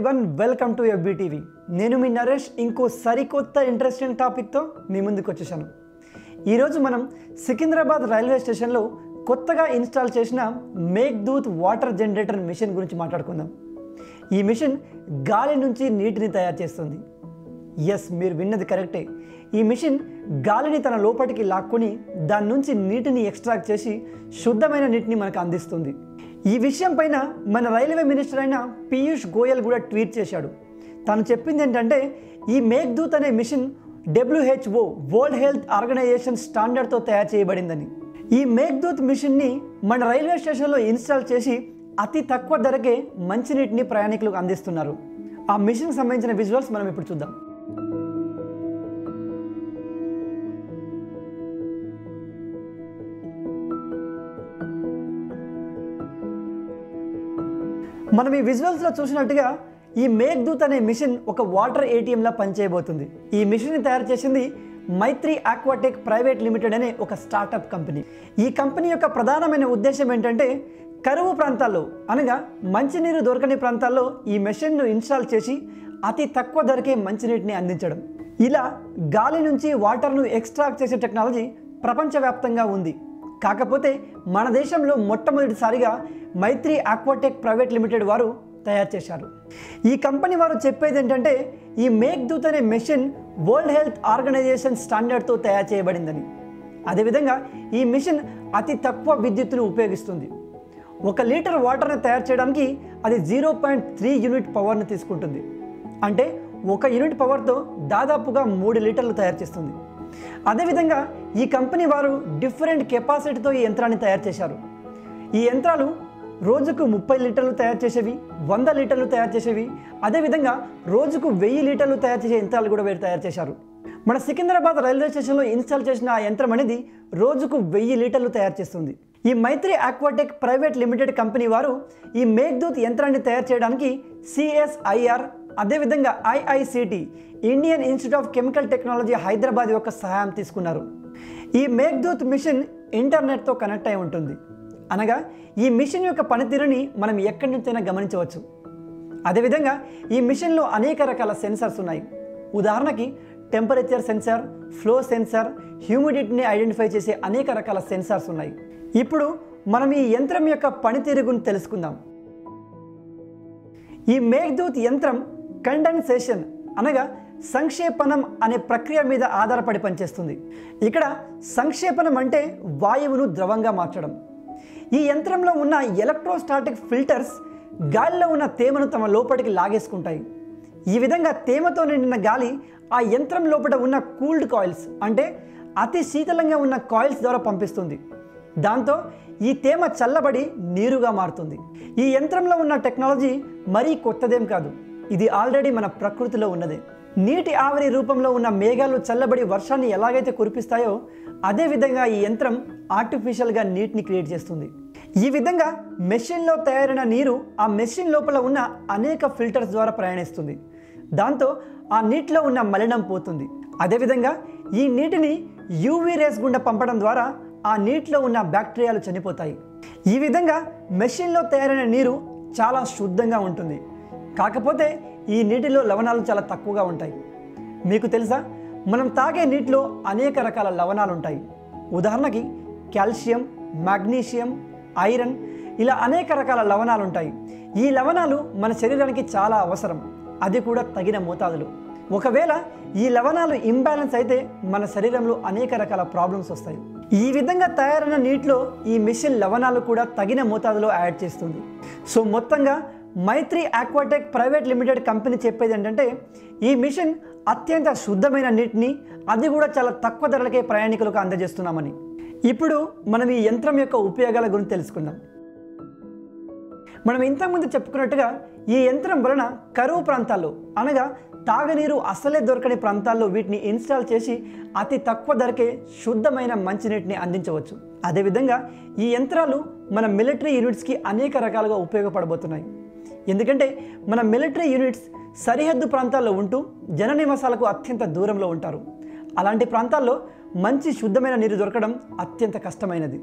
everyone, welcome to FBTV. నేను మీ నరేష్ ఇంకో సరికొత్త ఇంట్రెస్టింగ్ టాపిక్తో మీ ముందుకు వచ్చేసాను. ఈరోజు మనం సికింద్రాబాద్ రైల్వే స్టేషన్లో కొత్తగా ఇన్స్టాల్ చేసిన మేఘ్దూత్ వాటర్ జనరేటర్ మిషన్ గురించి మాట్లాడుకుందాం. ఈ మిషన్ గాలి నుంచి నీటిని తయారు చేస్తుంది. ఎస్, మీరు విన్నది కరెక్టే. ఈ మిషన్ గాలిని తన లోపలికి లాక్కొని దాని నుంచి నీటిని ఎక్స్ట్రాక్ట్ చేసి శుద్ధమైన నీటిని మనకు అందిస్తుంది. ఈ విషయం పైన మన రైల్వే మినిస్టర్ అయిన పీయూష్ గోయల్ కూడా ట్వీట్ చేశాడు. తను చెప్పింది ఏంటంటే, ఈ మేఘ్దూత్ అనే machine WHO world health organization స్టాండర్డ్తో తయారు చేయబడిందని. ఈ మేఘ్దూత్ మిషన్ని మన రైల్వే స్టేషన్లో ఇన్స్టాల్ చేసి అతి తక్కువ ధరకే మంచినీటిని ప్రయాణికులకు అందిస్తున్నారు. ఆ మిషన్కి సంబంధించిన విజువల్స్ మనం ఇప్పుడు చూద్దాం. మనం ఈ విజువల్స్లో చూసినట్టుగా ఈ మేఘ్దూత్ అనే మిషన్ ఒక వాటర్ ATMలా పనిచేయబోతుంది. ఈ మిషన్ని తయారు చేసింది మైత్రి ఆక్వాటెక్ ప్రైవేట్ లిమిటెడ్ అనే ఒక స్టార్టప్ కంపెనీ. ఈ కంపెనీ యొక్క ప్రధానమైన ఉద్దేశం ఏంటంటే, కరువు ప్రాంతాల్లో అనగా మంచినీరు దొరకని ప్రాంతాల్లో ఈ మెషిన్ను ఇన్స్టాల్ చేసి అతి తక్కువ ధరకే మంచినీటిని అందించడం. ఇలా గాలి నుంచి వాటర్ను ఎక్స్ట్రాక్ట్ చేసే టెక్నాలజీ ప్రపంచవ్యాప్తంగా ఉంది. కాకపోతే మన దేశంలో మొట్టమొదటిసారిగా మైత్రి ఆక్వాటెక్ ప్రైవేట్ లిమిటెడ్ వారు తయారు చేశారు. ఈ కంపెనీ వారు చెప్పేది ఏంటంటే, ఈ మేఘ్దూత్ అనే మెషిన్ వరల్డ్ హెల్త్ ఆర్గనైజేషన్ స్టాండర్డ్తో తయారు చేయబడిందని. అదేవిధంగా ఈ మిషన్ అతి తక్కువ విద్యుత్తును ఉపయోగిస్తుంది. 1 లీటర్ వాటర్ని తయారు చేయడానికి అది 0.3 యూనిట్ పవర్ని తీసుకుంటుంది. అంటే 1 యూనిట్ పవర్తో దాదాపుగా 3 లీటర్లు తయారు చేస్తుంది. అదేవిధంగా ఈ కంపెనీ వారు డిఫరెంట్ కెపాసిటీతో ఈ యంత్రాన్ని తయారు చేశారు. ఈ యంత్రాలు రోజుకు 30 లీటర్లు తయారు చేసేవి, 100 లీటర్లు తయారు చేసేవి, అదేవిధంగా రోజుకు 1000 లీటర్లు తయారు చేసే యంత్రాలు కూడా వీరు తయారు చేశారు. మన సికింద్రాబాద్ రైల్వే స్టేషన్లో ఇన్స్టాల్ చేసిన ఆ యంత్రం అనేది రోజుకు 1000 లీటర్లు తయారు చేస్తుంది. ఈ మైత్రి ఆక్వాటెక్ ప్రైవేట్ లిమిటెడ్ కంపెనీ వారు ఈ మేఘ్దూత్ యంత్రాన్ని తయారు చేయడానికి CSIR అదేవిధంగా IICT Indian institute of chemical technology Hyderabad యొక్క సహాయం తీసుకున్నారు. ఈ మేఘ్దూత్ మిషన్ ఇంటర్నెట్తో కనెక్ట్ అయి ఉంటుంది. అనగా ఈ మిషన్ యొక్క పనితీరుని మనం ఎక్కడి నుంచైనా గమనించవచ్చు. అదేవిధంగా ఈ మిషన్లో అనేక రకాల సెన్సార్స్ ఉన్నాయి. ఉదాహరణకి టెంపరేచర్ సెన్సార్, ఫ్లో సెన్సార్, హ్యూమిడిటీని ఐడెంటిఫై చేసే అనేక రకాల సెన్సార్స్ ఉన్నాయి. ఇప్పుడు మనం ఈ యంత్రం యొక్క పనితీరు గురించి తెలుసుకుందాం. ఈ మేఘ్దూత్ యంత్రం కండెన్సేషన్ అనగా సంక్షేపణం అనే ప్రక్రియ మీద ఆధారపడి పనిచేస్తుంది. ఇక్కడ సంక్షేపణం అంటే వాయువును ద్రవంగా మార్చడం. ఈ యంత్రంలో ఉన్న ఎలక్ట్రోస్టాటిక్ ఫిల్టర్స్ గాలిలో ఉన్న తేమను తమ లోపలికి లాగేసుకుంటాయి. ఈ విధంగా తేమతో నిండిన గాలి ఆ యంత్రం లోపల ఉన్న కూల్డ్ కాయిల్స్ అంటే అతి శీతలంగా ఉన్న కాయిల్స్ ద్వారా పంపిస్తుంది. దాంతో ఈ తేమ చల్లబడి నీరుగా మారుతుంది. ఈ యంత్రంలో ఉన్న టెక్నాలజీ మరీ కొత్తదేం కాదు. ఇది ఆల్రెడీ మన ప్రకృతిలో ఉన్నదే. నీటి ఆవిరి రూపంలో ఉన్న మేఘాలు చల్లబడి వర్షాన్ని ఎలాగైతే కురిపిస్తాయో అదేవిధంగా ఈ యంత్రం ఆర్టిఫిషియల్గా నీటిని క్రియేట్ చేస్తుంది. ఈ విధంగా మెషిన్లో తయారైన నీరు ఆ మెషిన్ లోపల ఉన్న అనేక ఫిల్టర్స్ ద్వారా ప్రయాణిస్తుంది. దాంతో ఆ నీటిలో ఉన్న మలినం పోతుంది. అదేవిధంగా ఈ నీటిని UV రేస్ గుండా పంపడం ద్వారా ఆ నీటిలో ఉన్న బ్యాక్టీరియాలు చనిపోతాయి. ఈ విధంగా మెషిన్లో తయారైన నీరు చాలా శుద్ధంగా ఉంటుంది. కాకపోతే ఈ నీటిలో లవణాలు చాలా తక్కువగా ఉంటాయి. మీకు తెలుసా, మనం తాగే నీటిలో అనేక రకాల లవణాలు ఉంటాయి. ఉదాహరణకి కాల్షియం, మాగ్నీషియం, ఐరన్ ఇలా అనేక రకాల లవణాలు ఉంటాయి. ఈ లవణాలు మన శరీరానికి చాలా అవసరం, అది కూడా తగిన మోతాదులో. ఒకవేళ ఈ లవణాలు ఇంబ్యాలెన్స్ అయితే మన శరీరంలో అనేక రకాల ప్రాబ్లమ్స్ వస్తాయి. ఈ విధంగా తయారైన నీటిలో ఈ మిషన్ లవణాలు కూడా తగిన మోతాదులో యాడ్ చేస్తుంది. సో మొత్తంగా మైత్రి ఆక్వాటెక్ ప్రైవేట్ లిమిటెడ్ కంపెనీ చెప్పేది ఏంటంటే, ఈ మిషన్ అత్యంత శుద్ధమైన నీటిని అది కూడా చాలా తక్కువ ధరలకే ప్రయాణికులకు అందజేస్తున్నామని. ఇప్పుడు మనం ఈ యంత్రం యొక్క ఉపయోగాల గురించి తెలుసుకుందాం. మనం ఇంతకుముందు చెప్పుకున్నట్టుగా ఈ యంత్రం వలన కరువు ప్రాంతాల్లో అనగా తాగునీరు అసలే దొరకని ప్రాంతాల్లో వీటిని ఇన్స్టాల్ చేసి అతి తక్కువ ధరకే శుద్ధమైన మంచినీటిని అందించవచ్చు. అదేవిధంగా ఈ యంత్రాలు మన మిలిటరీ యూనిట్స్కి అనేక రకాలుగా ఉపయోగపడబోతున్నాయి. ఎందుకంటే మన మిలిటరీ యూనిట్స్ సరిహద్దు ప్రాంతాల్లో ఉంటూ జన నివాసాలకు అత్యంత దూరంలో ఉంటారు. అలాంటి ప్రాంతాల్లో మంచి శుద్ధమైన నీరు దొరకడం అత్యంత కష్టమైనది.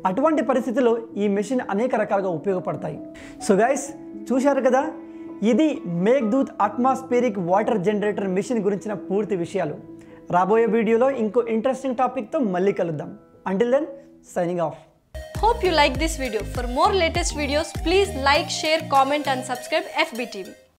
అటువంటి పరిస్థితుల్లో ఈ మెషిన్ అనేక రకాలుగా ఉపయోగపడతాయి. సో గైస్, చూశారు కదా, ఇది Meghdoot atmospheric water generator machine గురించిన పూర్తి విషయాలు. రాబోయే వీడియోలో ఇంకో ఇంట్రెస్టింగ్ టాపిక్తో మళ్ళీ కలుద్దాం. Until then, signing off. Hope you like this video. For more latest videos, please like, share, comment and subscribe FB TV.